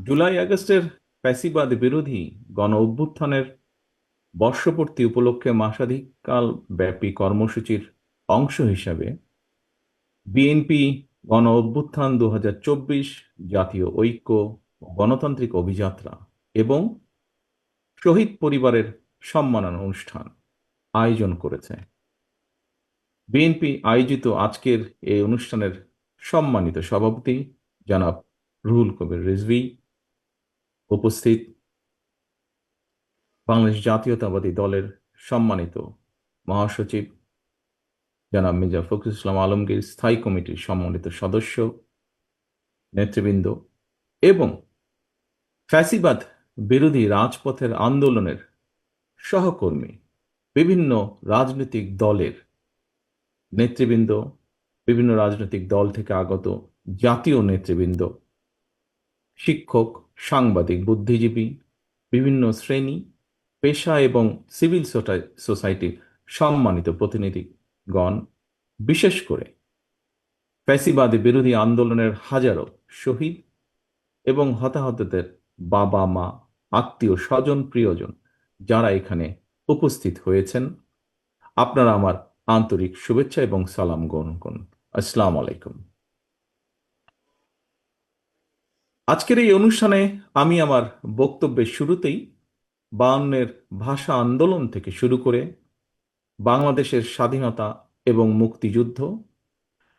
জুলাই আগস্টের ফ্যাসিবাদ বিরোধী গণ অভ্যুত্থানের বর্ষপূর্তি উপলক্ষে মাসাধিককাল ব্যাপী কর্মসূচির অংশ হিসাবে বিএনপি গণ অভ্যুত্থান 2024 জাতীয় ঐক্য ও গণতান্ত্রিক অভিযাত্রা এবং শহীদ পরিবারের সম্মাননা অনুষ্ঠান আয়োজন করেছে। বিএনপি আয়োজিত আজকের এই অনুষ্ঠানের সম্মানিত সভাপতি জনাব রুহুল কবির রিজভী, উপস্থিত বাংলাদেশ জাতীয়তাবাদী দলের সম্মানিত মহাসচিব জনাব মির্জা ফখরুল ইসলাম আলমগীর, স্থায়ী কমিটির সম্মানিত সদস্য নেতৃবৃন্দ এবং ফ্যাসিবাদ বিরোধী রাজপথের আন্দোলনের সহকর্মী, বিভিন্ন রাজনৈতিক দলের নেতৃবৃন্দ, বিভিন্ন রাজনৈতিক দল থেকে আগত জাতীয় নেতৃবৃন্দ, শিক্ষক, সাংবাদিক, বুদ্ধিজীবী, বিভিন্ন শ্রেণী, পেশা এবং সিভিল সোসাইটির সম্মানিত প্রতিনিধিগণ, বিশেষ করে ফ্যাসিবাদী বিরোধী আন্দোলনের হাজারো শহীদ এবং হতাহতদের বাবা মা, আত্মীয় স্বজন, প্রিয়জন যারা এখানে উপস্থিত হয়েছেন, আপনারা আমার আন্তরিক শুভেচ্ছা এবং সালাম গ্রহণ করুন। আসসালামু আলাইকুম। আজকের এই অনুষ্ঠানে আমি আমার বক্তব্যের শুরুতেই 52-এর ভাষা আন্দোলন থেকে শুরু করে বাংলাদেশের স্বাধীনতা এবং মুক্তিযুদ্ধ,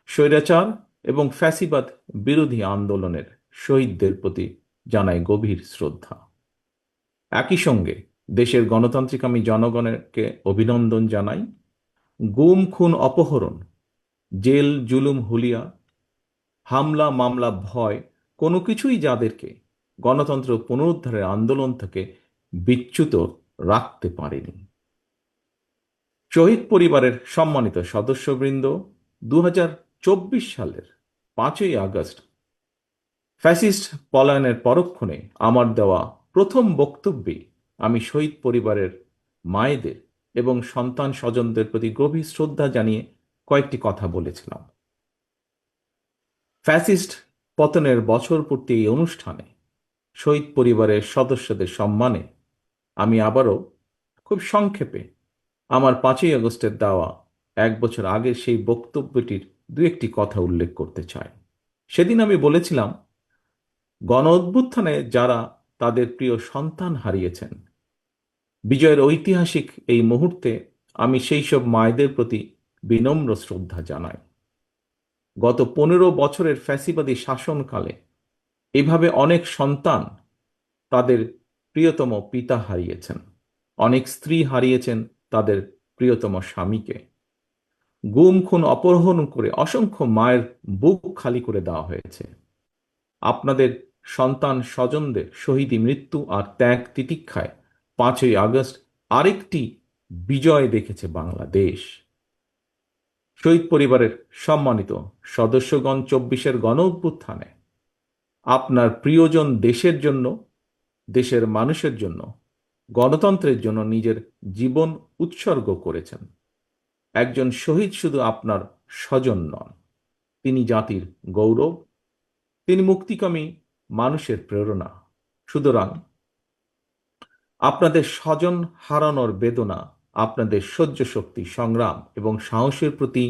স্বৈরাচার এবং ফ্যাসিবাদ বিরোধী আন্দোলনের শহীদদের প্রতি জানাই গভীর শ্রদ্ধা। একই সঙ্গে দেশের গণতান্ত্রিকামী জনগণকে অভিনন্দন জানাই। গুম, খুন, অপহরণ, জেল, জুলুম, হুলিয়া, হামলা, মামলা, ভয় কোনো কিছুই যাদেরকে গণতন্ত্র পুনরুদ্ধারের আন্দোলন থেকে বিচ্যুত রাখতে পারেনি। শহীদ পরিবারের সম্মানিত সদস্যবৃন্দ, 2024 সালের 5ই আগস্ট ফ্যাসিস্ট পলায়নের পরক্ষণে আমার দেওয়া প্রথম বক্তব্যে আমি শহীদ পরিবারের মায়েদের এবং সন্তান স্বজনদের প্রতি গভীর শ্রদ্ধা জানিয়ে কয়েকটি কথা বলেছিলাম। ফ্যাসিস্ট পতনের বছর পূর্তি এই অনুষ্ঠানে শহীদ পরিবারের সদস্যদের সম্মানে আমি আবারও খুব সংক্ষেপে আমার 5ই আগস্টের দেওয়া 1 বছর আগের সেই বক্তব্যটির দু একটি কথা উল্লেখ করতে চাই। সেদিন আমি বলেছিলাম, গণ অভ্যুত্থানে যারা তাদের প্রিয় সন্তান হারিয়েছেন, বিজয়ের ঐতিহাসিক এই মুহূর্তে আমি সেই সব মায়েদের প্রতি বিনম্র শ্রদ্ধা জানাই। গত 15 বছরের ফ্যাসিবাদী শাসনকালে এভাবে অনেক সন্তান তাদের প্রিয়তম পিতা হারিয়েছেন, অনেক স্ত্রী হারিয়েছেন তাদের প্রিয়তম স্বামীকে। গুম, খুন, অপহরণ করে অসংখ্য মায়ের বুক খালি করে দেওয়া হয়েছে। আপনাদের সন্তান স্বজনদের শহীদী মৃত্যু আর ত্যাগ তিতিক্ষায় 5ই আগস্ট আরেকটি বিজয় দেখেছে বাংলাদেশ। শহীদ পরিবারের সম্মানিত সদস্যগণ, 24-এর গণ অভ্যুত্থানে আপনার প্রিয়জন দেশের জন্য, দেশের মানুষের জন্য, গণতন্ত্রের জন্য নিজের জীবন উৎসর্গ করেছেন। একজন শহীদ শুধু আপনার স্বজন নন, তিনি জাতির গৌরব, তিনি মুক্তিকামী মানুষের প্রেরণা। সুতরাং আপনাদের স্বজন হারানোর বেদনা, আপনাদের সহ্য শক্তি, সংগ্রাম এবং সাহসের প্রতি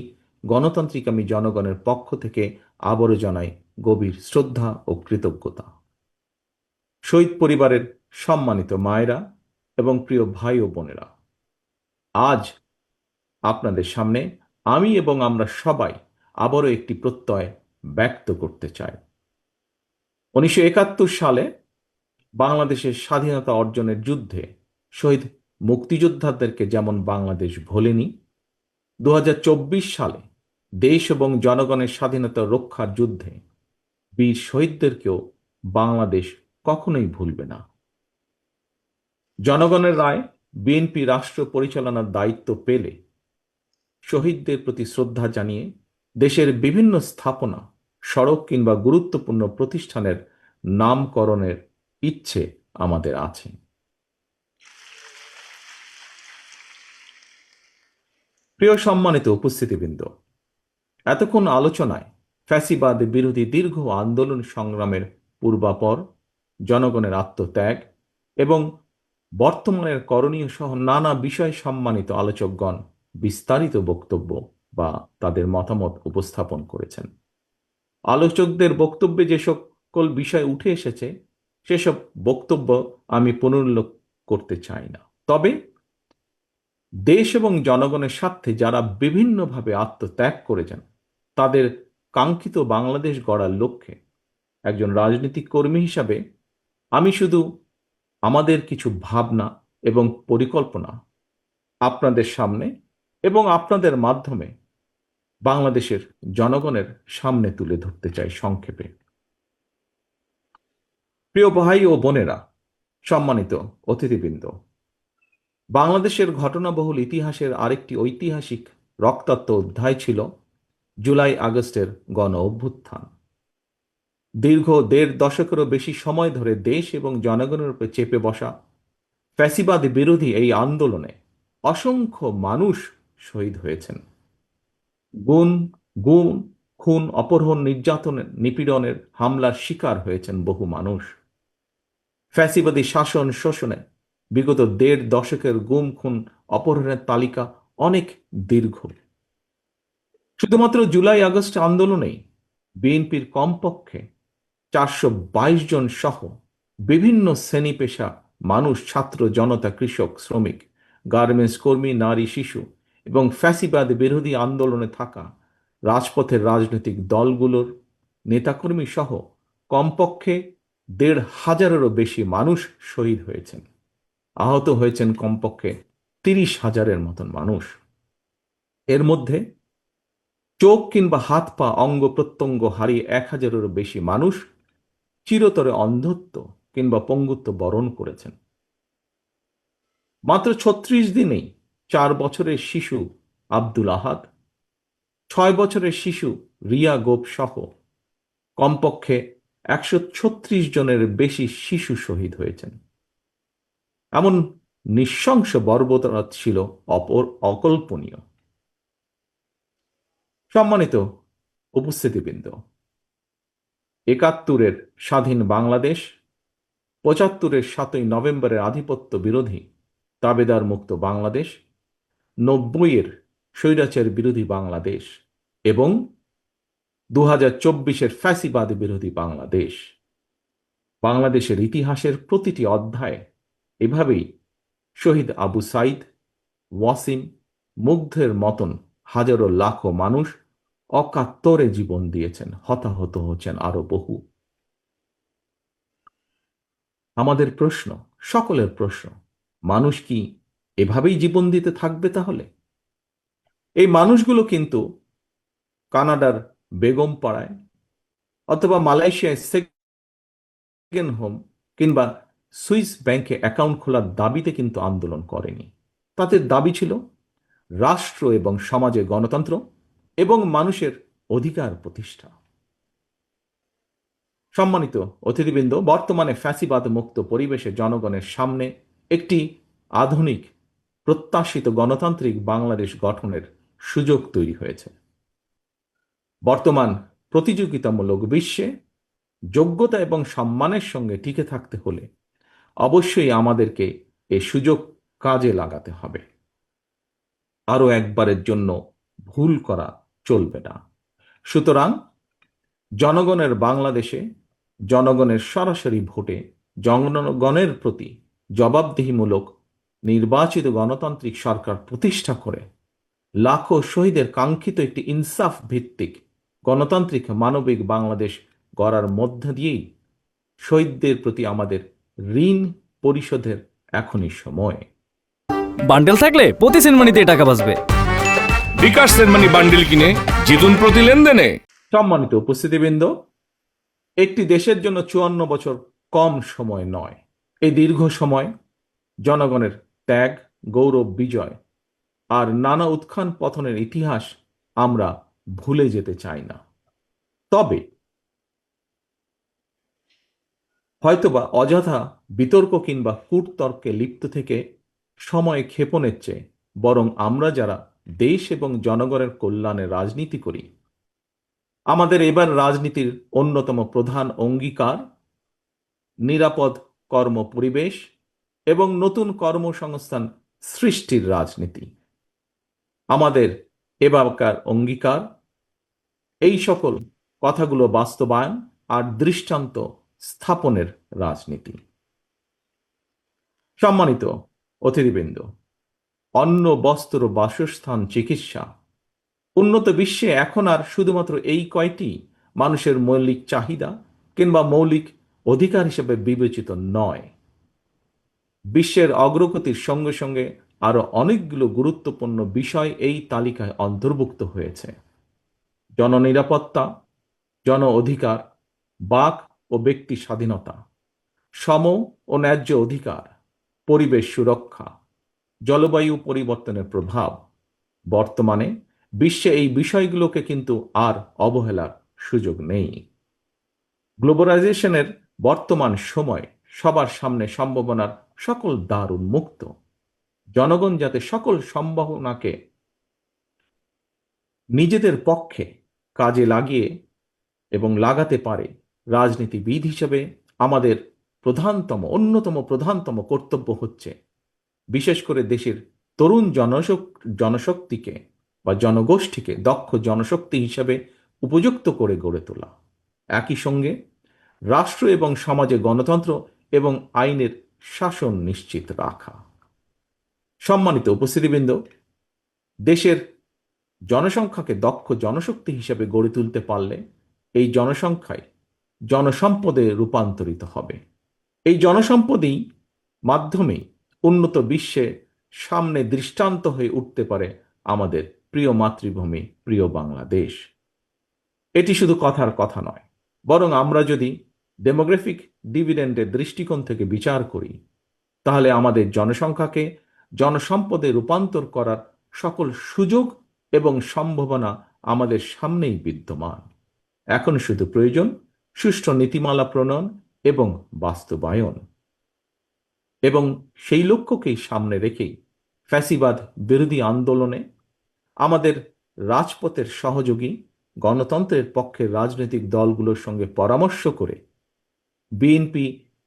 গণতান্ত্রিকামী জনগণের পক্ষ থেকে আবারও জানাই গভীর শ্রদ্ধা ও কৃতজ্ঞতা। শহীদ পরিবারের সম্মানিত মায়েরা এবং প্রিয় ভাই ও বোনেরা, আজ আপনাদের সামনে আমি এবং আমরা সবাই আবারও একটি প্রত্যয় ব্যক্ত করতে চাই। 1971 সালে বাংলাদেশের স্বাধীনতা অর্জনের যুদ্ধে শহীদ মুক্তিযোদ্ধাদেরকে যেমন বাংলাদেশ ভোলেনি, 2024 সালে দেশ এবং জনগণের স্বাধীনতা রক্ষার যুদ্ধে বীর শহীদদেরকেও বাংলাদেশ কখনোই ভুলবে না। জনগণের রায় বিএনপি রাষ্ট্র পরিচালনার দায়িত্ব পেলে শহীদদের প্রতি শ্রদ্ধা জানিয়ে দেশের বিভিন্ন স্থাপনা, সড়ক কিংবা গুরুত্বপূর্ণ প্রতিষ্ঠানের নামকরণের ইচ্ছে আমাদের আছে। প্রিয় সম্মানিত উপস্থিতিবৃন্দ, এতক্ষণ আলোচনায় ফ্যাসিবাদ বিরোধী দীর্ঘ আন্দোলন সংগ্রামের পূর্বাপর, জনগণের আত্মত্যাগ এবং বর্তমানের করণীয় সহ নানা বিষয় সম্মানিত আলোচকগণ বিস্তারিত বক্তব্য বা তাদের মতামত উপস্থাপন করেছেন। আলোচকদের বক্তব্যে যে সকল বিষয় উঠে এসেছে সেসব বক্তব্য আমি পুনরুল্লেখ করতে চাই না। তবে দেশ এবং জনগণের স্বার্থে যারা বিভিন্নভাবে আত্মত্যাগ করেছেন তাদের কাঙ্ক্ষিত বাংলাদেশ গড়ার লক্ষ্যে একজন রাজনৈতিক কর্মী হিসাবে আমি শুধু আমাদের কিছু ভাবনা এবং পরিকল্পনা আপনাদের সামনে এবং আপনাদের মাধ্যমে বাংলাদেশের জনগণের সামনে তুলে ধরতে চাই সংক্ষেপে। প্রিয় ভাই ও বোনেরা, সম্মানিত অতিথিবৃন্দ, বাংলাদেশের ঘটনাবহুল ইতিহাসের আরেকটি ঐতিহাসিক রক্তাক্ত অধ্যায় ছিল জুলাই আগস্টের গণ অভ্যুত্থান। দীর্ঘ ১.৫ দশকেরও বেশি সময় ধরে দেশ এবং জনগণের উপর চেপে বসা ফ্যাসিবাদ বিরোধী এই আন্দোলনে অসংখ্য মানুষ শহীদ হয়েছেন। গুম, গুম, খুন, অপহরণ, নির্যাতনের, নিপীড়নের, হামলার শিকার হয়েছেন বহু মানুষ। ফ্যাসিবাদী শাসন শোষণে বিগত ১.৫ দশকের গুম, খুন, অপহরণের তালিকা অনেক দীর্ঘ। শুধুমাত্র জুলাই আগস্ট আন্দোলনেই বিএনপির কমপক্ষে ৪২২ জন সহ বিভিন্ন শ্রেণী পেশা মানুষ, ছাত্র জনতা, কৃষক, শ্রমিক, গার্মেন্টস কর্মী, নারী, শিশু এবং ফ্যাসিবাদ বিরোধী আন্দোলনে থাকা রাজপথের রাজনৈতিক দলগুলোর নেতাকর্মী সহ কমপক্ষে ১৫০০-এরও বেশি মানুষ শহীদ হয়েছেন। আহত হয়েছেন কমপক্ষে ৩০,০০০-এর মতন মানুষ। এর মধ্যে চোখ কিংবা হাত পা অঙ্গ প্রত্যঙ্গ হারিয়ে ১,০০০-এরও বেশি মানুষ চিরতরে অন্ধত্ব কিংবা পঙ্গুত্ব বরণ করেছেন। মাত্র ৩৬ দিনেই ৪ বছরের শিশু আব্দুল আহাদ, ৬ বছরের শিশু রিয়া গোপ সহ কমপক্ষে ১৩৬ জনের বেশি শিশু শহীদ হয়েছেন। এমন নৃশংস বর্বরতা ছিল অকল্পনীয়। সম্মানিত উপস্থিতিবৃন্দ, ৭১-এর স্বাধীন বাংলাদেশ, ৭৫-এর ৭ই নভেম্বরের আধিপত্য বিরোধী তাবেদার মুক্ত বাংলাদেশ, ৯০-এর স্বৈরাচার বিরোধী বাংলাদেশ এবং ২০২৪-এর ফ্যাসিবাদ বিরোধী বাংলাদেশ। বাংলাদেশের ইতিহাসের প্রতিটি অধ্যায়ে এভাবেই শহীদ আবু সাইদ, ওয়াসিম, মুগ্ধের মতন হাজারো লাখো মানুষ অকাতরে জীবন দিয়েছেন, হতাহত হচ্ছেন আরো বহু। আমাদের প্রশ্ন, সকলের প্রশ্ন, মানুষ কি এভাবেই জীবন দিতে থাকবে তাহলে? এই মানুষগুলো কিন্তু কানাডার বেগম পাড়ায় অথবা মালয়েশিয়ায় সেকেন্ড হোম কিংবা সুইস ব্যাংকে অ্যাকাউন্ট খোলার দাবিতে কিন্তু আন্দোলন করেনি। তাদের দাবি ছিল রাষ্ট্র এবং সমাজে গণতন্ত্র এবং মানুষের অধিকার প্রতিষ্ঠা। সম্মানিত অতিথিবৃন্দ, বর্তমানে ফ্যাসিবাদ মুক্ত পরিবেশে জনগণের সামনে একটি আধুনিক প্রত্যাশিত গণতান্ত্রিক বাংলাদেশ গঠনের সুযোগ তৈরি হয়েছে। বর্তমান প্রতিযোগিতামূলক বিশ্বে যোগ্যতা এবং সম্মানের সঙ্গে টিকে থাকতে হলে অবশ্যই আমাদেরকে এই সুযোগ কাজে লাগাতে হবে। আরো একবারের জন্য ভুল করা চলবে না। সুতরাং জনগণের বাংলাদেশে জনগণের সরাসরি ভোটে জনগণের প্রতি জবাবদিহিমূলক নির্বাচিত গণতান্ত্রিক সরকার প্রতিষ্ঠা করে লাখো শহীদের কাঙ্ক্ষিত একটি ইনসাফ ভিত্তিক গণতান্ত্রিক মানবিক বাংলাদেশ গড়ার মধ্য দিয়েই শহীদদের প্রতি আমাদের ঋণ পরিশোধের এখনই সময়। বান্ডেল থাকলে প্রতি সেনমানিতে টাকা বাঁচবে। বিকাশ সেনমানি বান্ডেল কিনে জিতুন প্রতি লেনদেনে। সম্মানিত উপস্থিতিবৃন্দ, একটি দেশের জন্য ৫৪ বছর কম সময় নয়। এই দীর্ঘ সময় জনগণের ত্যাগ, গৌরব, বিজয় আর নানা উত্থান পতনের ইতিহাস আমরা ভুলে যেতে চাই না। তবে হয়তোবা অযথা বিতর্ক কিংবা কূটতর্কে লিপ্ত থেকে সময় ক্ষেপণের চেয়ে বরং আমরা যারা দেশ এবং জনগণের কল্যাণে রাজনীতি করি, আমাদের এবার রাজনীতির অন্যতম প্রধান অঙ্গীকার নিরাপদ কর্ম পরিবেশ এবং নতুন কর্মসংস্থান সৃষ্টির রাজনীতি। আমাদের এবারকার অঙ্গীকার এই সকল কথাগুলো বাস্তবায়ন আর দৃষ্টান্ত স্থাপনের রাজনীতি। সম্মানিত অতিথিবৃন্দ, অন্ন, বস্ত্র, বাসস্থান, চিকিৎসা, উন্নত বিশ্বে এখন আর শুধুমাত্র এই কয়টি মানুষের মৌলিক চাহিদা কিংবা মৌলিক অধিকার হিসেবে বিবেচিত নয়। বিশ্বের অগ্রগতির সঙ্গে সঙ্গে আরো অনেকগুলো গুরুত্বপূর্ণ বিষয় এই তালিকায় অন্তর্ভুক্ত হয়েছে। জননিরাপত্তা, জন অধিকার, বাক ও ব্যক্তি স্বাধীনতা, সম ও ন্যায্য অধিকার, পরিবেশ সুরক্ষা, জলবায়ু পরিবর্তনের প্রভাব। বর্তমানে বিশ্বে এই বিষয়গুলোকে কিন্তু আর অবহেলার সুযোগ নেই। গ্লোবালাইজেশনের বর্তমান সময় সবার সামনে সম্ভাবনার সকল দ্বার উন্মুক্ত। জনগণ যাতে সকল সম্ভাবনাকে নিজেদের পক্ষে কাজে লাগিয়ে এবং লাগাতে পারে, রাজনীতিবিদ হিসেবে আমাদের অন্যতম প্রধানতম কর্তব্য হচ্ছে বিশেষ করে দেশের তরুণ জনশক্তিকে বা জনগোষ্ঠীকে দক্ষ জনশক্তি হিসেবে উপযুক্ত করে গড়ে তোলা। একই সঙ্গে রাষ্ট্র এবং সমাজে গণতন্ত্র এবং আইনের শাসন নিশ্চিত রাখা। সম্মানিত উপস্থিতিবৃন্দ, দেশের জনসংখ্যাকে দক্ষ জনশক্তি হিসেবে গড়ে তুলতে পারলে এই জনসংখ্যায় জনসম্পদে রূপান্তরিত হবে। এই জনসম্পদই মাধ্যমে উন্নত বিশ্বে সামনে দৃষ্টান্ত হয়ে উঠতে পারে আমাদের প্রিয় মাতৃভূমি, প্রিয় বাংলাদেশ। এটি শুধু কথার কথা নয়, বরং আমরা যদি ডেমোগ্রাফিক ডিভিডেন্ডের দৃষ্টিকোণ থেকে বিচার করি, তাহলে আমাদের জনসংখ্যাকে জনসম্পদে রূপান্তর করার সকল সুযোগ এবং সম্ভাবনা আমাদের সামনেই বিদ্যমান। এখন শুধু প্রয়োজন সুষ্ঠু নীতিমালা প্রণয়ন এবং বাস্তবায়ন। এবং সেই লক্ষ্যকেই সামনে রেখেই ফ্যাসিবাদ বিরোধী আন্দোলনে আমাদের রাজপথের সহযোগী গণতন্ত্রের পক্ষের রাজনৈতিক দলগুলোর সঙ্গে পরামর্শ করে বিএনপি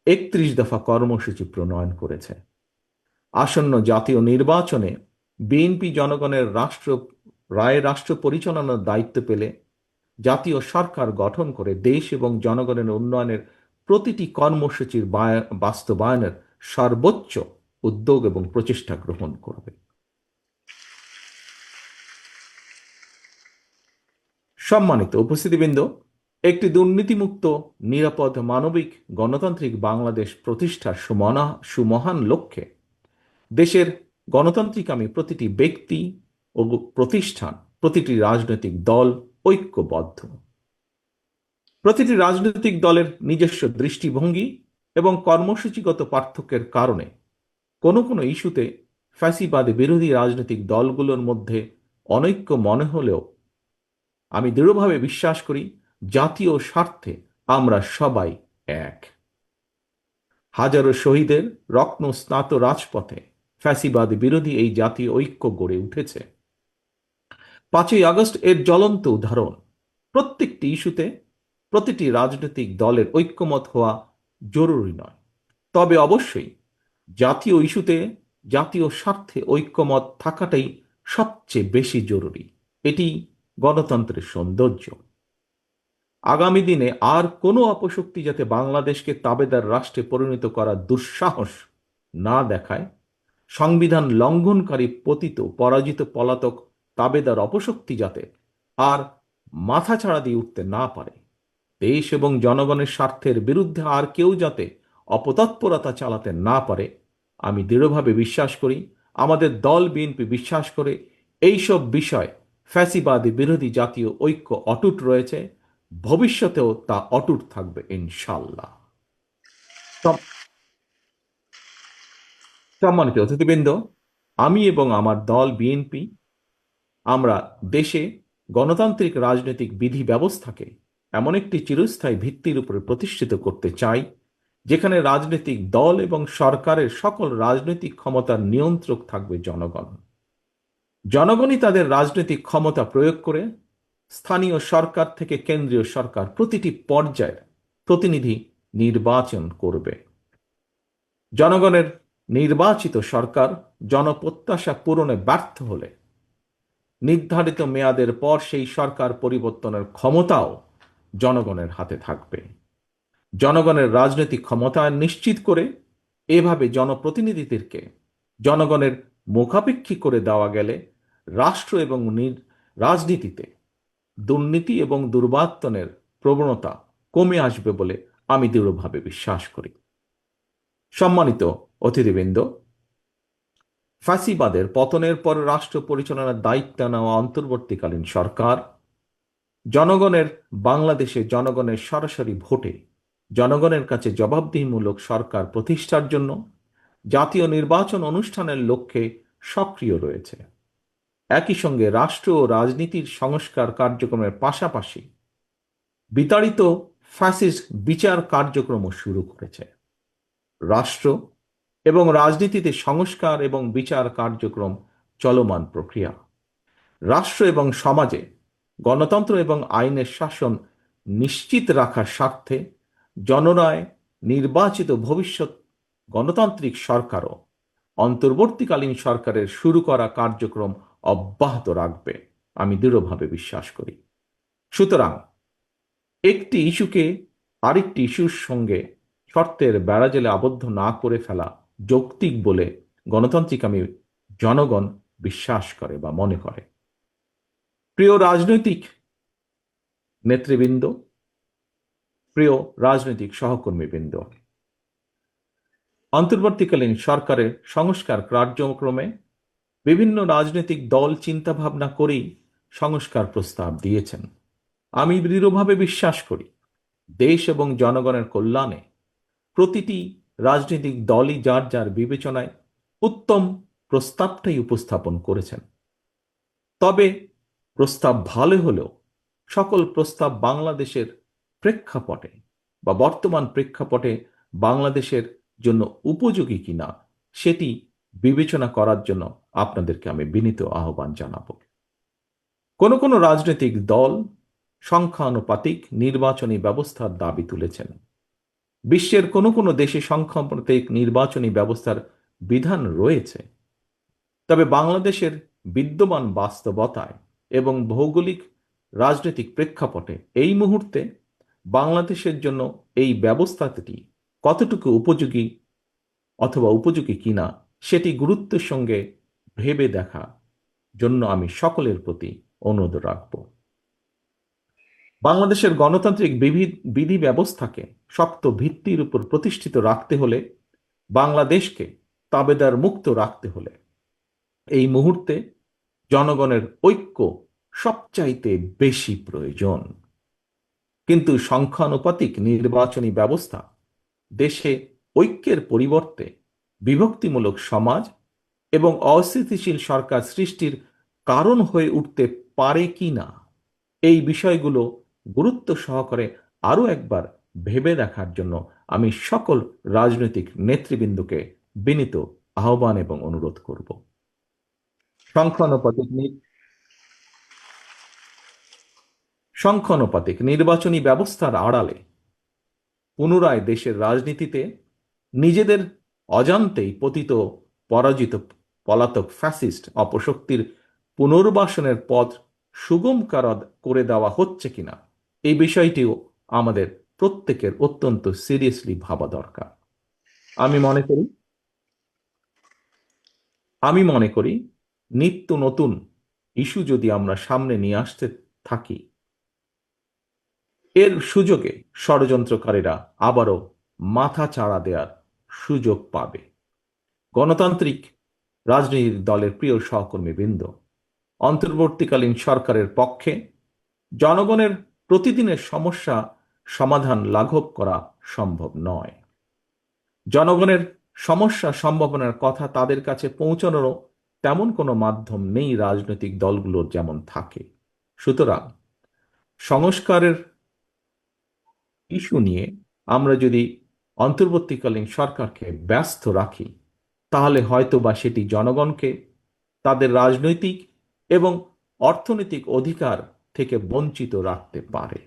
31 দফা কর্মসূচি প্রণয়ন করেছে। আসন্ন জাতীয় নির্বাচনে বিএনপি জনগণের রাষ্ট্র পরিচালনার দায়িত্ব পেলে জাতীয় সরকার গঠন করে দেশ এবং জনগণের উন্নয়নের প্রতিটি কর্মসূচির বাস্তবায়নের সর্বোচ্চ উদ্যোগ এবং প্রচেষ্টা গ্রহণ করবে। সম্মানিত উপস্থিতিবৃন্দ, একটি দুর্নীতিমুক্ত, নিরাপদ, মানবিক, গণতান্ত্রিক বাংলাদেশ প্রতিষ্ঠার সুমহান লক্ষ্যে দেশের গণতান্ত্রিকামী প্রতিটি ব্যক্তি ও প্রতিষ্ঠান, প্রতিটি রাজনৈতিক দল ঐক্যবদ্ধ। প্রতিটি রাজনৈতিক দলের নিজস্ব দৃষ্টিভঙ্গি এবং কর্মসূচিগত পার্থক্যের কারণে কোনো কোনো ইস্যুতে ফ্যাসিবাদ বিরোধী রাজনৈতিক দলগুলোর মধ্যে অনৈক্য মনে হলেও আমি দৃঢ়ভাবে বিশ্বাস করি জাতীয় স্বার্থে আমরা সবাই এক। হাজারো শহীদের রত্ন স্নাত রাজপথে ফ্যাসিবাদ বিরোধী এই জাতীয় ঐক্য গড়ে উঠেছে। 5ই আগস্ট এর জ্বলন্ত উদাহরণ। প্রত্যেকটি ইস্যুতে প্রতিটি রাজনৈতিক দলের ঐক্যমত হওয়া জরুরি নয়, তবে অবশ্যই জাতীয় ইস্যুতে জাতীয় স্বার্থে ঐক্যমত থাকাটাই সবচেয়ে বেশি জরুরি। এটি গণতন্ত্রের সৌন্দর্য। আগামী দিনে আর কোনো অপশক্তি যাতে বাংলাদেশকে তাবেদার রাষ্ট্রে পরিণত করার দুঃসাহস না দেখায়, সংবিধান লঙ্ঘনকারী পরাজিত পলাতক তাবেদার অপশক্তি যাতে আর মাথাছাড়া দিয়ে উঠতে না পারে, দেশ এবং জনগণের স্বার্থের বিরুদ্ধে আর কেউ যাতে অপতৎপরতা চালাতে না পারে, আমি দৃঢ়ভাবে বিশ্বাস করি, আমাদের দল বিএনপি বিশ্বাস করে, এইসব বিষয় ফ্যাসিবাদী বিরোধী জাতীয় ঐক্য অটুট রয়েছে, ভবিষ্যতেও তা অটুট থাকবে ইনশাল্লাহ। সম্মানিত অতিথিবৃন্দ, আমি এবং আমার দল বিএনপি আমরা দেশে গণতান্ত্রিক রাজনৈতিক বিধি ব্যবস্থাকে এমন একটি চিরস্থায়ী ভিত্তির উপরে প্রতিষ্ঠিত করতে চাই, যেখানে রাজনৈতিক দল এবং সরকারের সকল রাজনৈতিক ক্ষমতার নিয়ন্ত্রক থাকবে জনগণ। জনগণই তাদের রাজনৈতিক ক্ষমতা প্রয়োগ করে স্থানীয় সরকার থেকে কেন্দ্রীয় সরকার প্রতিটি পর্যায়ের প্রতিনিধি নির্বাচন করবে। জনগণের নির্বাচিত সরকার জনপ্রত্যাশা পূরণে ব্যর্থ হলে নির্ধারিত মেয়াদের পর সেই সরকার পরিবর্তনের ক্ষমতাও জনগণের হাতে থাকবে। জনগণের রাজনৈতিক ক্ষমতায়ন নিশ্চিত করে এভাবে জনপ্রতিনিধিদেরকে জনগণের মুখাপেক্ষী করে দেওয়া গেলে রাষ্ট্র এবং রাজনীতিতে দুর্নীতি এবং দুর্বার্তনের প্রবণতা কমে আসবে বলে আমি দৃঢ়ভাবে বিশ্বাস করি। সম্মানিত অতিথিবৃন্দ, ফ্যাসিবাদের পতনের পর রাষ্ট্র পরিচালনার দায়িত্ব নেওয়া অন্তর্বর্তীকালীন সরকার জনগণের বাংলাদেশে জনগণের সরাসরি ভোটে জনগণের কাছে জবাবদিহিমূলক সরকার প্রতিষ্ঠার জন্য জাতীয় নির্বাচন অনুষ্ঠানের লক্ষ্যে সক্রিয় রয়েছে। একই সঙ্গে রাষ্ট্র ও রাজনীতির সংস্কার কার্যক্রমের পাশাপাশি বিতাড়িত ফ্যাসিস্ট বিচার কার্যক্রমও শুরু করেছে। রাষ্ট্র এবং রাজনীতিতে সংস্কার এবং বিচার কার্যক্রম চলমান প্রক্রিয়া। রাষ্ট্র এবং সমাজে গণতন্ত্র এবং আইনের শাসন নিশ্চিত রাখার স্বার্থে জনরায় নির্বাচিত ভবিষ্যৎ গণতান্ত্রিক সরকারও অন্তর্বর্তীকালীন সরকারের শুরু করা কার্যক্রম অব্যাহত রাখবে আমি দৃঢ়ভাবে বিশ্বাস করি। সুতরাং একটি ইস্যুকে আরেকটি ইস্যুর সঙ্গে শর্তের বেড়াজালে আবদ্ধ না করে ফেলা যৌক্তিক বলে গণতান্ত্রিক আমি জনগণ বিশ্বাস করে বা মনে করে। প্রিয় রাজনৈতিক নেতৃবৃন্দ, প্রিয় রাজনৈতিক সহকর্মীবৃন্দ, অন্তর্বর্তীকালীন সরকারের সংস্কার কার্যক্রমে বিভিন্ন রাজনৈতিক দল চিন্তাভাবনা করেই সংস্কার প্রস্তাব দিয়েছেন। আমি দৃঢ়ভাবে বিশ্বাস করি দেশ এবং জনগণের কল্যাণে প্রতিটি রাজনৈতিক দলই যার যার বিবেচনায় উত্তম প্রস্তাবটাই উপস্থাপন করেছেন। তবে প্রস্তাব ভালো হলেও সকল প্রস্তাব বাংলাদেশের প্রেক্ষাপটে বা বর্তমান প্রেক্ষাপটে বাংলাদেশের জন্য উপযোগী কিনা সেটি বিবেচনা করার জন্য আপনাদেরকে আমি বিনীত আহ্বান জানাব। কোনো কোনো রাজনৈতিক দল সংখ্যানুপাতিক নির্বাচনী ব্যবস্থার দাবি তুলেছেন। বিশ্বের কোনো কোনো দেশে সংখ্যানুপাতিক নির্বাচনী ব্যবস্থার বিধান রয়েছে, তবে বাংলাদেশের বিদ্যমান বাস্তবতায় এবং ভৌগোলিক রাজনৈতিক প্রেক্ষাপটে এই মুহূর্তে বাংলাদেশের জন্য এই ব্যবস্থাটি কতটুকু উপযোগী অথবা উপযোগী কিনা সেটি গুরুত্বের সঙ্গে ভেবে দেখা জন্য আমি সকলের প্রতি অনুরোধ রাখব। বাংলাদেশের গণতান্ত্রিক বিধি ব্যবস্থাকে শক্ত ভিত্তির উপর প্রতিষ্ঠিত রাখতে হলে, বাংলাদেশকে তাবেদার মুক্ত রাখতে হলে এই মুহূর্তে জনগণের ঐক্য সবচাইতে বেশি প্রয়োজন। কিন্তু সংখ্যানুপাতিক নির্বাচনী ব্যবস্থা দেশে ঐক্যের পরিবর্তে বিভক্তিমূলক সমাজ এবং অস্থিতিশীল সরকার সৃষ্টির কারণ হয়ে উঠতে পারে কি না, এই বিষয়গুলো গুরুত্ব সহকারে আরও একবার ভেবে দেখার জন্য আমি সকল রাজনৈতিক নেতৃবৃন্দকে বিনীত আহ্বান এবং অনুরোধ করব। সংখ্যানুপাতিক নির্বাচনী ব্যবস্থার আড়ালে পুনরায় দেশের রাজনীতিতে নিজেদের অজান্তেই পতিত পরাজিত পলাতক ফ্যাসিস্ট অপশক্তির পুনর্বাসনের পথ সুগম করে দেওয়া হচ্ছে কিনা এই বিষয়টিও আমাদের প্রত্যেকের অত্যন্ত সিরিয়াসলি ভাবা দরকার। আমি মনে করি নিত্য নতুন ইস্যু যদি আমরা সামনে নিয়ে আসতে থাকি, এর সুযোগে ষড়যন্ত্রকারীরা আবারও মাথা চাড়া দেওয়ার সুযোগ পাবে। গণতান্ত্রিক রাজনৈতিক দলের প্রিয় সহকর্মীবৃন্দ, অন্তর্বর্তীকালীন সরকারের পক্ষে জনগণের প্রতিদিনের সমস্যা সমাধান লাঘব করা সম্ভব নয়। জনগণের সমস্যা সম্ভাবনার কথা তাদের কাছে পৌঁছানোরও তেমন কোনো মাধ্যম নেই রাজনৈতিক দলগুলোর যেমন থাকে। সুতরাং সংস্কারের ইস্যু নিয়ে আমরা যদি অন্তর্বর্তীকালীন সরকারকে ব্যস্ত রাখি, তাহলে হয়তো বা সেটি জনগণকে তাদের রাজনৈতিক এবং অর্থনৈতিক অধিকার থেকে বঞ্চিত রাখতে পারে।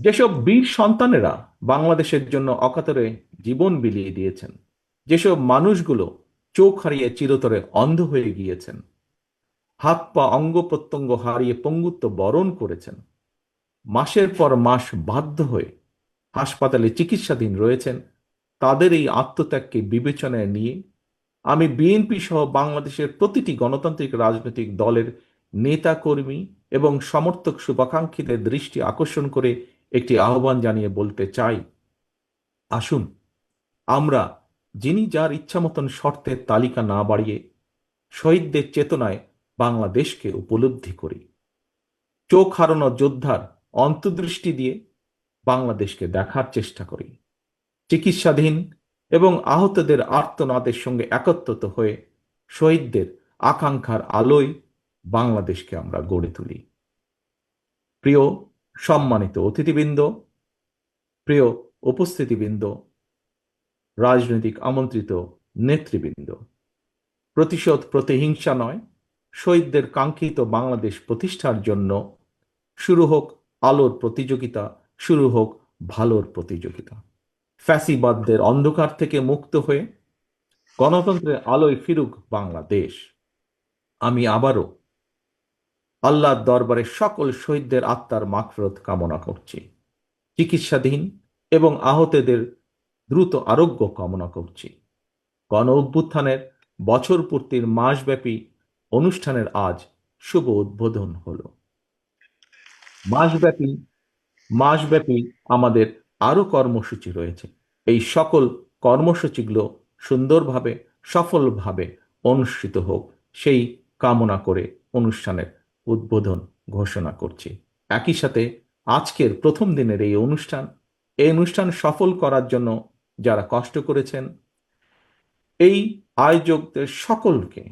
যেসব বীর সন্তানেরা বাংলাদেশের জন্য অকাতরে জীবন বিলিয়ে দিয়েছেন, যেসব মানুষগুলো চোখ হারিয়ে চিরতরে অন্ধ হয়ে গিয়েছেন, হাত পা অঙ্গ প্রত্যঙ্গ হারিয়ে পঙ্গুত্ব বরণ করেছেন, মাসের পর মাস বাধ্য হয়ে হাসপাতালে চিকিৎসাধীন রয়েছেন, তাদের এই আত্মত্যাগকে বিবেচনায় নিয়ে আমি বিএনপি সহ বাংলাদেশের প্রতিটি গণতান্ত্রিক রাজনৈতিক দলের নেতা কর্মী এবং সমর্থক শুভাকাঙ্ক্ষীদের দৃষ্টি আকর্ষণ করে একটি আহ্বান জানিয়ে বলতে চাই, আসুন আমরা যিনি যার ইচ্ছা মতন শর্তের তালিকা না বাড়িয়ে শহীদদের চেতনায় বাংলাদেশকে উপলব্ধি করি। চোখ হারানো যোদ্ধার অন্তর্দৃষ্টি দিয়ে বাংলাদেশকে দেখার চেষ্টা করি। চিকিৎসাধীন এবং আহতদের আর্তনাদের সঙ্গে একত্রিত হয়ে শহীদদের আকাঙ্ক্ষার আলোয় বাংলাদেশকে আমরা গড়ে তুলি। প্রিয় সম্মানিত অতিথিবৃন্দ, প্রিয় উপস্থিতিবৃন্দ, রাজনৈতিক আমন্ত্রিত নেতৃবৃন্দ, প্রতিশোধ প্রতিহিংসা নয়, শহীদদের কাঙ্ক্ষিত বাংলাদেশ প্রতিষ্ঠার জন্য শুরু হোক আলোর প্রতিযোগিতা, শুরু হোক ভালোর প্রতিযোগিতা। ফ্যাসিবাদদের অন্ধকার থেকে মুক্ত হয়ে গণতন্ত্রের আলোয় ফিরুক বাংলাদেশ। আমি আবারও আল্লাহর দরবারে সকল শহীদদের আত্মার মাগফিরাত কামনা করছি। চিকিৎসাধীন এবং আহতদের দ্রুত আরোগ্য কামনা করছি। গণ অভ্যুত্থানের বছর পূর্তির মাসব্যাপী অনুষ্ঠানের আজ শুভ উদ্বোধন হলো। মাসব্যাপী মাসব্যাপী আমাদের আরো কর্মসূচি রয়েছে। এই সকল কর্মসূচিগুলো সুন্দরভাবে সফলভাবে অনুষ্ঠিত হোক সেই কামনা করে অনুষ্ঠানের উদ্বোধন ঘোষণা করছি। একই সাথে আজকের প্রথম দিনের এই অনুষ্ঠান সফল করার জন্য যারা কষ্ট করেছেন, এই আয়োজকদের সকলকে,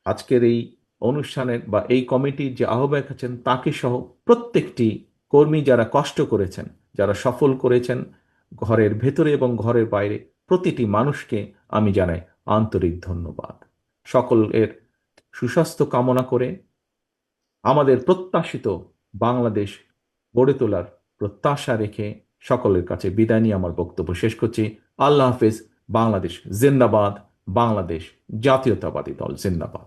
আজকের এই অনুষ্ঠানের বা এই কমিটির যে আহ্বায়ক আছেন তাকে সহ প্রত্যেকটি কর্মী যারা কষ্ট করেছেন, যারা সফল করেছেন, ঘরের ভেতরে এবং ঘরের বাইরে প্রতিটি মানুষকে আমি জানাই আন্তরিক ধন্যবাদ। সকলের সুস্বাস্থ্য কামনা করে আমাদের প্রত্যাশিত বাংলাদেশ গড়ে তোলার প্রত্যাশা রেখে সকলের কাছে বিদায় নিয়ে আমার বক্তব্য শেষ করছি। আল্লাহ হাফেজ। বাংলাদেশ জিন্দাবাদ। বাংলাদেশ জাতীয়তাবাদী দল জিন্দাবাদ।